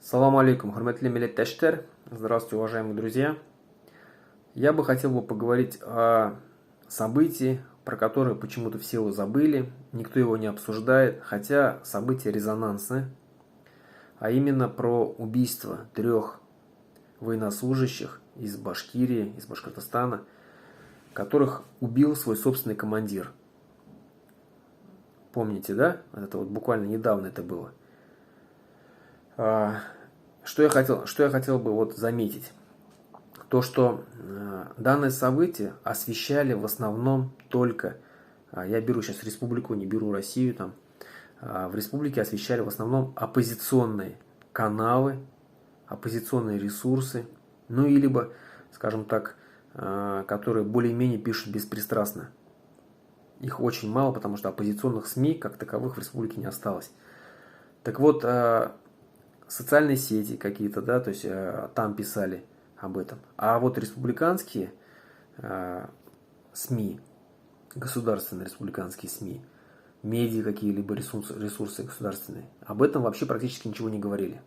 Салам алейкум, хурматли милләттәштәр. Здравствуйте, уважаемые друзья. Я бы хотел поговорить о событии, про которое почему-то все его забыли, никто его не обсуждает, хотя событие резонансное, а именно про убийство 3 военнослужащих из Башкирии, из Башкортостана, которых убил свой собственный командир. Помните, да? Это вот буквально недавно это было. Что я хотел бы вот заметить? То, что данное событие освещали в основном только, я беру сейчас республику, не беру Россию, там, в республике освещали в основном оппозиционные каналы, оппозиционные ресурсы, ну и либо, скажем так, которые более-менее пишут беспристрастно. Их очень мало, потому что оппозиционных СМИ как таковых в республике не осталось. Так вот, социальные сети какие-то, да, то есть там писали об этом. А вот республиканские СМИ, государственные республиканские СМИ, медиа какие-либо ресурсы государственные, об этом вообще практически ничего не говорили.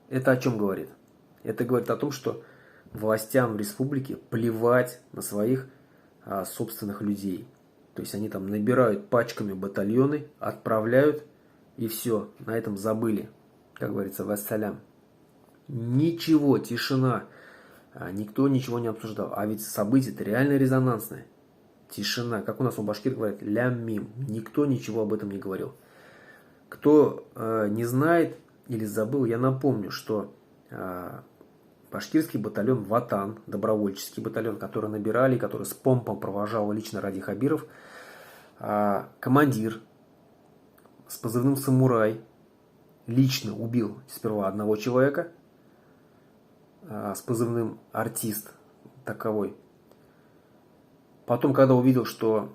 Это о чем говорит? Это говорит о том, что властям республики плевать на своих собственных людей. То есть они там набирают пачками батальоны, отправляют, и все, на этом забыли. Как говорится, вассалям. Ничего, тишина. Никто ничего не обсуждал. А ведь событие-то реально резонансное. Тишина. Как у нас у башкир говорят, лям-мим. Никто ничего об этом не говорил. Кто не знает или забыл, я напомню, что башкирский батальон Ватан, добровольческий батальон, который набирали, который с помпом провожал лично Ради Хабиров, командир с позывным «Самурай» лично убил сперва одного человека с позывным «Артист» таковой. Потом, когда увидел, что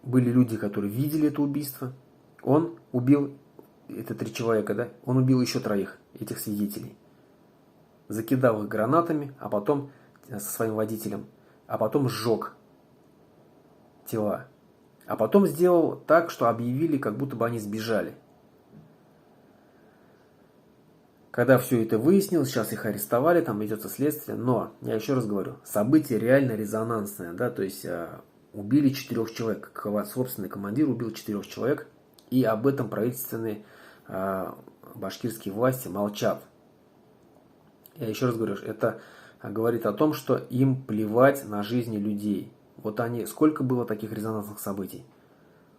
были люди, которые видели это убийство, он убил, это 3 человека, да, он убил еще 3 этих свидетелей. Закидал их гранатами, а потом со своим водителем, а потом сжег тела. А потом сделал так, что объявили, как будто бы они сбежали. Когда все это выяснилось, сейчас их арестовали, там ведется следствие, но, я еще раз говорю, событие реально резонансное, да, то есть убили 4 человек, собственный командир убил 4 человек, и об этом правительственные башкирские власти молчат. Я еще раз говорю, это говорит о том, что им плевать на жизни людей. Вот они, сколько было таких резонансных событий.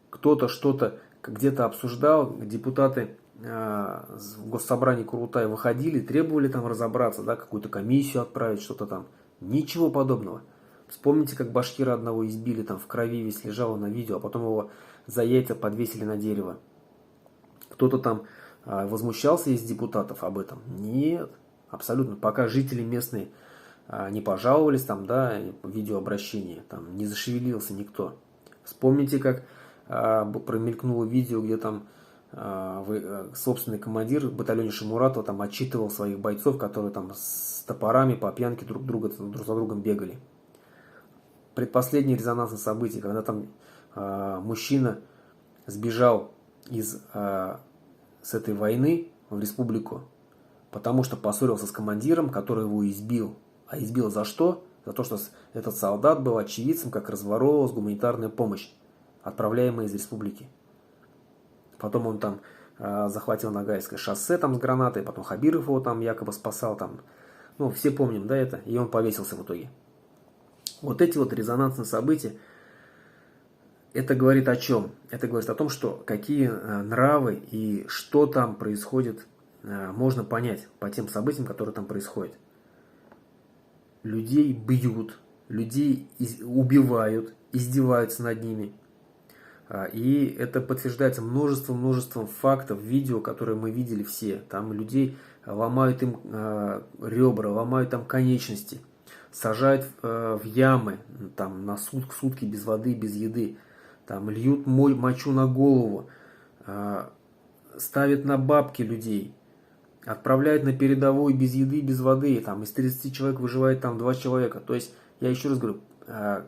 Кто-то что-то где-то обсуждал, депутаты в госсобрании Курултая выходили, требовали там разобраться, да, какую-то комиссию отправить, что-то там. Ничего подобного. Вспомните, как башкира одного избили, там в крови весь лежал на видео, а потом его за яйца подвесили на дерево. Кто-то там возмущался из депутатов об этом? Нет, абсолютно. Пока жители местные не пожаловались, там, да, видеообращение, там не зашевелился никто. Вспомните, как промелькнуло видео, где там собственный командир в батальоне Шамуратова там отчитывал своих бойцов, которые там с топорами по пьянке друг за другом бегали. Предпоследнее резонансное событие, когда там мужчина сбежал с этой войны в республику, потому что поссорился с командиром, который его избил. А избил за что? За то, что этот солдат был очевидцем, как разворовывалась гуманитарная помощь, отправляемая из республики. Потом он там захватил Ногайское шоссе там с гранатой, потом Хабиров его там якобы спасал. Там. Ну, все помним, да, это? И он повесился в итоге. Вот эти вот резонансные события, это говорит о чем? Это говорит о том, что какие нравы и что там происходит, можно понять по тем событиям, которые там происходят. Людей бьют, людей убивают, издеваются над ними. И это подтверждается множеством фактов, видео, которые мы видели все. Там людей ломают им ребра, ломают там конечности, сажают в ямы там, на сутки без воды, без еды. Там льют мочу на голову, ставят на бабки людей, отправляют на передовую без еды, без воды. Там из 30 человек выживает там 2 человека. То есть, я еще раз говорю,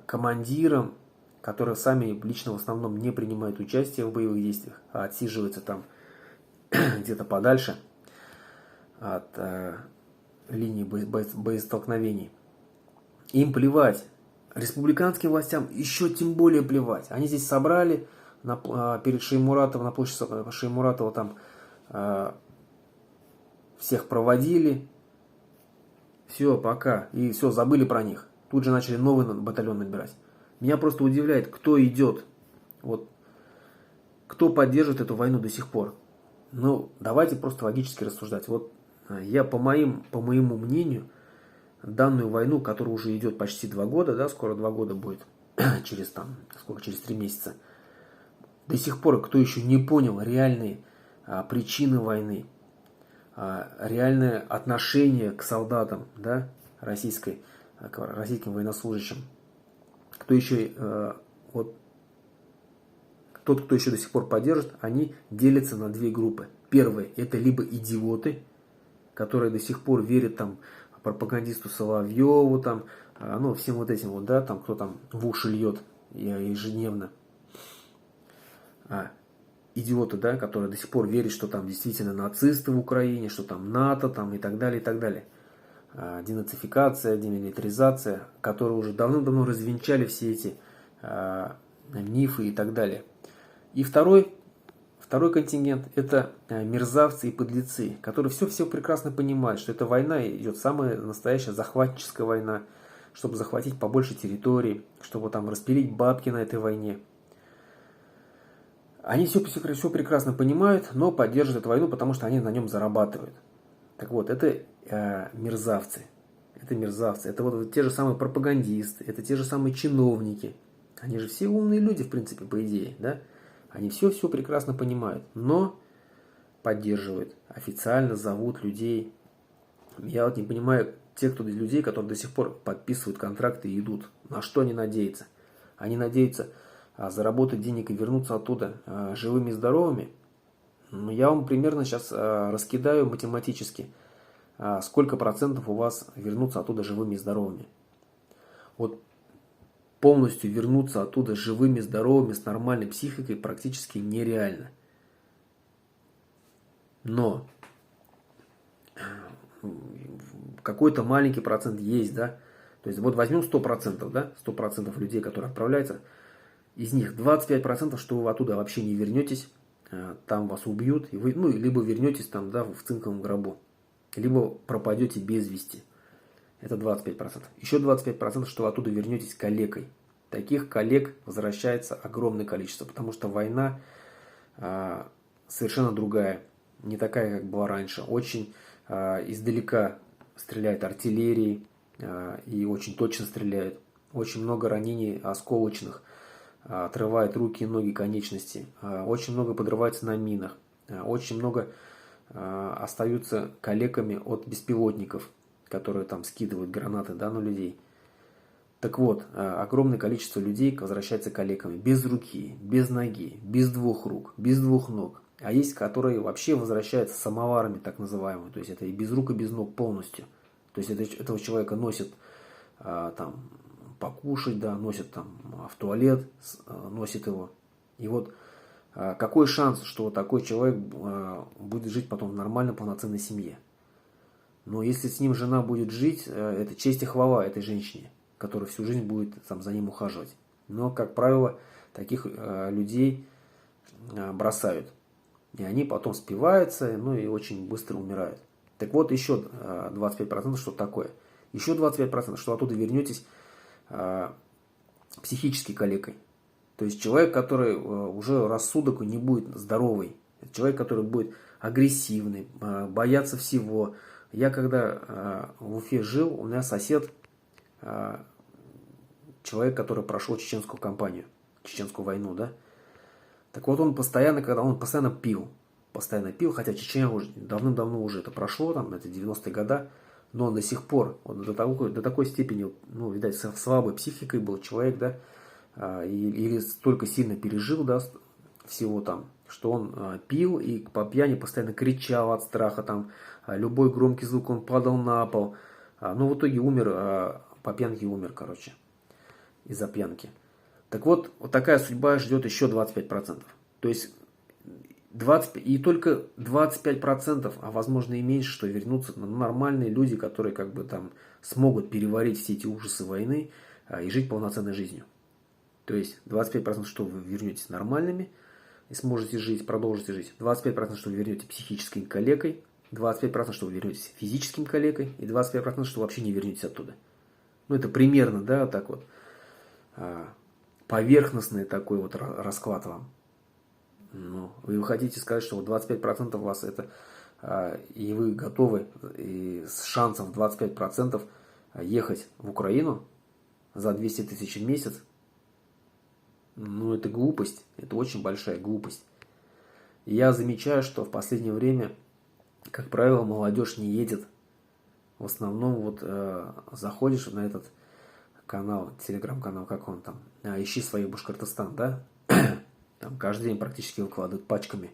командирам, которые сами лично в основном не принимают участие в боевых действиях, а отсиживаются там где-то подальше от линии боестолкновений. Им плевать. Республиканским властям еще тем более плевать. Они здесь собрали перед Шеймуратовым, на площади Шеймуратова там всех проводили. Все, пока. И все, забыли про них. Тут же начали новый батальон набирать. Меня просто удивляет, кто идет. Вот, кто поддерживает эту войну до сих пор. Ну, давайте просто логически рассуждать. Вот я по моему мнению, данную войну, которая уже идет почти 2 года, да, скоро 2 года будет, через 3 месяца, до сих пор кто еще не понял реальные причины войны, реальное отношение к солдатам, да, к российским военнослужащим, кто еще, вот, тот, кто еще до сих пор поддержит, они делятся на 2 группы. Первые — это либо идиоты, которые до сих пор верят там пропагандисту Соловьеву, там, ну, всем вот этим вот, да, там, кто там в уши льет ежедневно. Идиоты, да, которые до сих пор верят, что там действительно нацисты в Украине, что там НАТО, там и так далее, и так далее. Денацификация, демилитаризация, которые уже давно-давно развенчали все эти мифы и так далее. И второй контингент — это мерзавцы и подлецы, которые все прекрасно понимают, что эта война идет самая настоящая захватническая война, чтобы захватить побольше территорий, чтобы там распилить бабки на этой войне. Они все прекрасно понимают, но поддерживают эту войну, потому что они на нем зарабатывают. Так вот, это мерзавцы. Это мерзавцы. Это вот те же самые пропагандисты, это те же самые чиновники. Они же все умные люди, в принципе, по идее, да? Они все прекрасно понимают, но поддерживают, официально зовут людей. Я вот не понимаю людей, которые до сих пор подписывают контракты и идут. На что они надеются? Они надеются заработать денег и вернуться оттуда живыми и здоровыми. Я вам примерно сейчас раскидаю математически, сколько процентов у вас вернутся оттуда живыми и здоровыми. Вот полностью вернуться оттуда живыми, здоровыми, с нормальной психикой практически нереально. Но какой-то маленький процент есть, да. То есть вот возьмем 100%, да, 100% людей, которые отправляются, из них 25%, что вы оттуда вообще не вернетесь, там вас убьют, и вы, ну, либо вернетесь там, да, в цинковом гробу, либо пропадете без вести. Это 25%. Еще 25%, что вы оттуда вернетесь калекой. Таких коллег возвращается огромное количество, потому что война совершенно другая, не такая, как была раньше. Очень издалека стреляет артиллерии и очень точно стреляют. Очень много ранений осколочных, отрывает руки и ноги, конечности. Очень много подрывается на минах. Очень много остаются калеками от беспилотников, которые там скидывают гранаты, да, на людей. Так вот, огромное количество людей возвращается калеками без руки, без ноги, без 2 рук, без 2 ног. А есть, которые вообще возвращаются самоварами, так называемыми. То есть это и без рук, и без ног полностью. То есть этого человека носят там покушать, да, носят там в туалет, носят его. И вот какой шанс, что такой человек будет жить потом в нормальной полноценной семье? Но если с ним жена будет жить, это честь и хвала этой женщине, которая всю жизнь будет там за ним ухаживать. Но, как правило, таких людей бросают. И они потом спиваются, ну и очень быстро умирают. Так вот, еще 25%, что такое? Еще 25%, что оттуда вернетесь психически калекой. То есть человек, который уже рассудок не будет здоровый. Человек, который будет агрессивный, бояться всего. Я когда в Уфе жил, у меня сосед, человек, который прошел чеченскую кампанию, чеченскую войну, да. Так вот он постоянно пил, хотя Чечня уже давным-давно уже это прошло, там, это 90-е годы, но он до сих пор, он до такой степени, ну, видать, слабой психикой был человек, да, или столько сильно пережил, да, всего там, что он пил и по пьяни постоянно кричал от страха, там, любой громкий звук, он падал на пол, но в итоге умер, по пьянке умер, короче, из-за пьянки. Так вот, вот такая судьба ждет еще 25%. То есть И только 25%, а возможно и меньше, что вернутся нормальные люди, которые как бы там смогут переварить все эти ужасы войны и жить полноценной жизнью. То есть 25%, что вы вернетесь нормальными и сможете жить, продолжите жить. 25%, что вы вернетесь психическим калекой. 25%, что вы вернетесь физическим калекой. И 25%, что вы вообще не вернетесь оттуда. Ну, это примерно, да, так вот. Поверхностный такой вот расклад вам. Ну, вы хотите сказать, что вот 25% у вас это, и вы готовы и с шансом 25% ехать в Украину за 200 тысяч в месяц? Ну, это глупость, это очень большая глупость. И я замечаю, что в последнее время, как правило, молодежь не едет. В основном вот заходишь на этот канал, телеграм-канал, как он там, ищи своих Башкортостан, да? Там каждый день практически выкладывают пачками.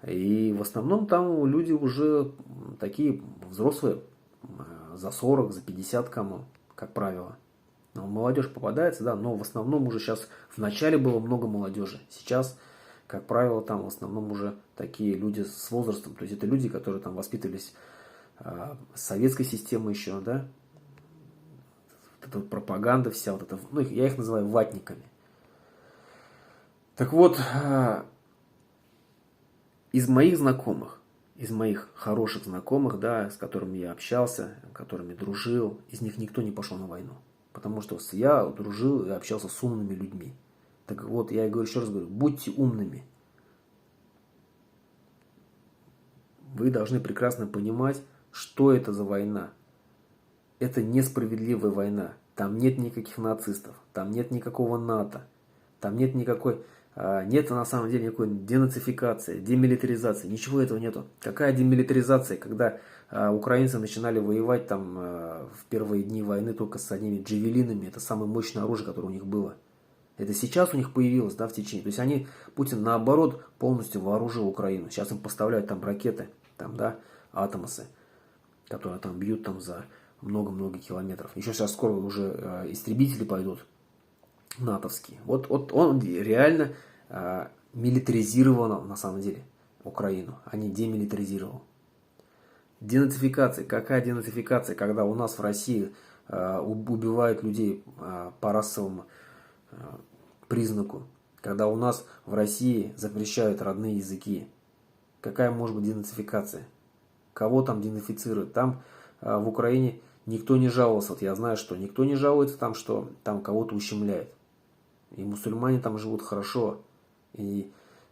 И в основном там люди уже такие взрослые, за 40, за 50 кому, как правило. Но молодежь попадается, да, но в основном уже сейчас, в начале было много молодежи. Сейчас, как правило, там в основном уже такие люди с возрастом. То есть это люди, которые там воспитывались с советской системы еще, да. Вот эта вот пропаганда вся, вот это, ну, я их называю ватниками. Так вот, из моих знакомых, из моих хороших знакомых, да, с которыми я общался, с которыми дружил, из них никто не пошел на войну. Потому что я дружил и общался с умными людьми. Так вот, я говорю, еще раз говорю, будьте умными. Вы должны прекрасно понимать, что это за война. Это несправедливая война. Там нет никаких нацистов, там нет никакого НАТО, там нет никакой... Нет на самом деле никакой денацификации, демилитаризации, ничего этого нету. Какая демилитаризация, когда украинцы начинали воевать там в первые дни войны только с одними джавелинами, это самое мощное оружие, которое у них было. Это сейчас у них появилось, да, в течение. То есть Путин наоборот полностью вооружил Украину. Сейчас им поставляют там ракеты, там, да, атомсы, которые там бьют там за много-много километров. Еще сейчас скоро уже истребители пойдут. натовские. Вот он реально милитаризировал на самом деле Украину, а не демилитаризировал. Денацификация. Какая денацификация, когда у нас в России убивают людей по расовому признаку, когда у нас в России запрещают родные языки? Какая может быть денацификация? Кого там денацифицируют? Там в Украине никто не жаловался. Вот я знаю, что никто не жалуется там, что там кого-то ущемляют. И мусульмане там живут хорошо. И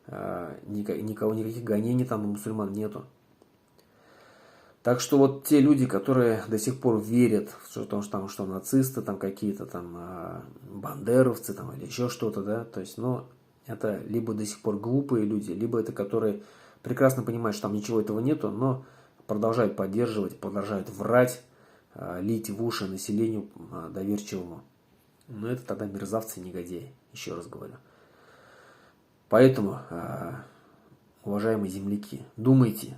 никаких гонений там у мусульман нету. Так что вот те люди, которые до сих пор верят в что, что нацисты, там какие-то там бандеровцы там, или еще что-то, да, то есть, это либо до сих пор глупые люди, либо это которые прекрасно понимают, что там ничего этого нету, но продолжают поддерживать, продолжают врать, лить в уши населению доверчивому. Но это тогда мерзавцы и негодяи, еще раз говорю. Поэтому, уважаемые земляки, думайте,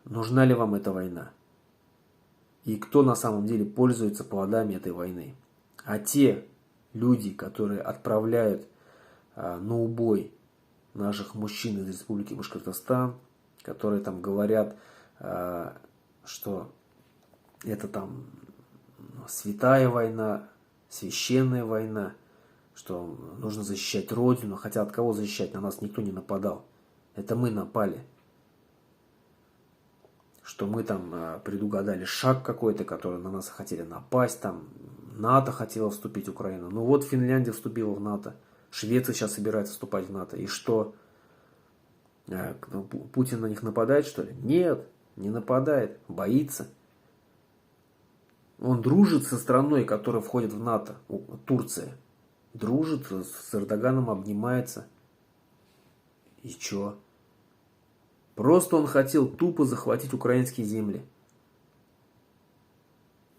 нужна ли вам эта война? И кто на самом деле пользуется плодами этой войны? А те люди, которые отправляют на убой наших мужчин из Республики Башкортостан, которые там говорят, что это там святая война, священная война, что нужно защищать Родину, хотя от кого защищать? На нас никто не нападал. Это мы напали. Что мы там предугадали шаг какой-то, который на нас хотели напасть, там НАТО хотело вступить в Украину. Ну вот Финляндия вступила в НАТО, Швеция сейчас собирается вступать в НАТО. И что? Путин на них нападает, что ли? Нет, не нападает, боится. Он дружит со страной, которая входит в НАТО, Турция. Дружит, с Эрдоганом обнимается. И чё? Просто он хотел тупо захватить украинские земли.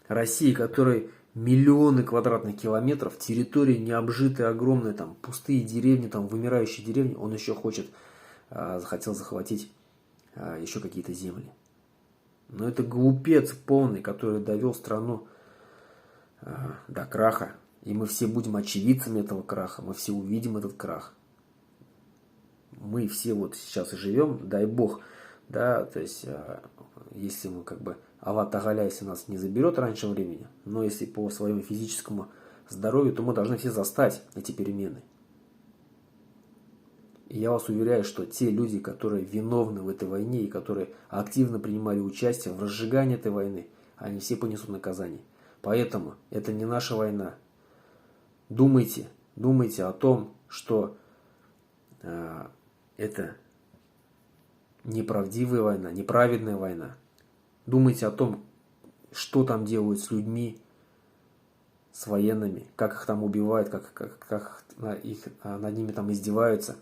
Россия, которой миллионы квадратных километров, территории необжитые, огромные, там пустые деревни, там вымирающие деревни, он еще хотел захватить еще какие-то земли. Но это глупец полный, который довел страну до краха. И мы все будем очевидцами этого краха, мы все увидим этот крах. мы все вот сейчас и живем, дай бог, да, то есть, если мы как бы, Аллах Тааля, если нас не заберет раньше времени, но если по своему физическому здоровью, то мы должны все застать эти перемены. И я вас уверяю, что те люди, которые виновны в этой войне и которые активно принимали участие в разжигании этой войны, они все понесут наказание. Поэтому это не наша война. Думайте о том, что это неправдивая война, неправедная война. Думайте о том, что там делают с людьми, с военными, как их там убивают, как над ними там издеваются.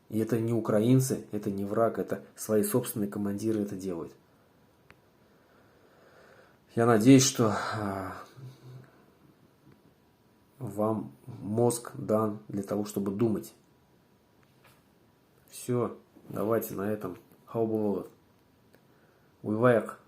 И это не украинцы, это не враг, это свои собственные командиры это делают. Я надеюсь, что вам мозг дан для того, чтобы думать. Все, давайте на этом. Хау булат. Уйваяк.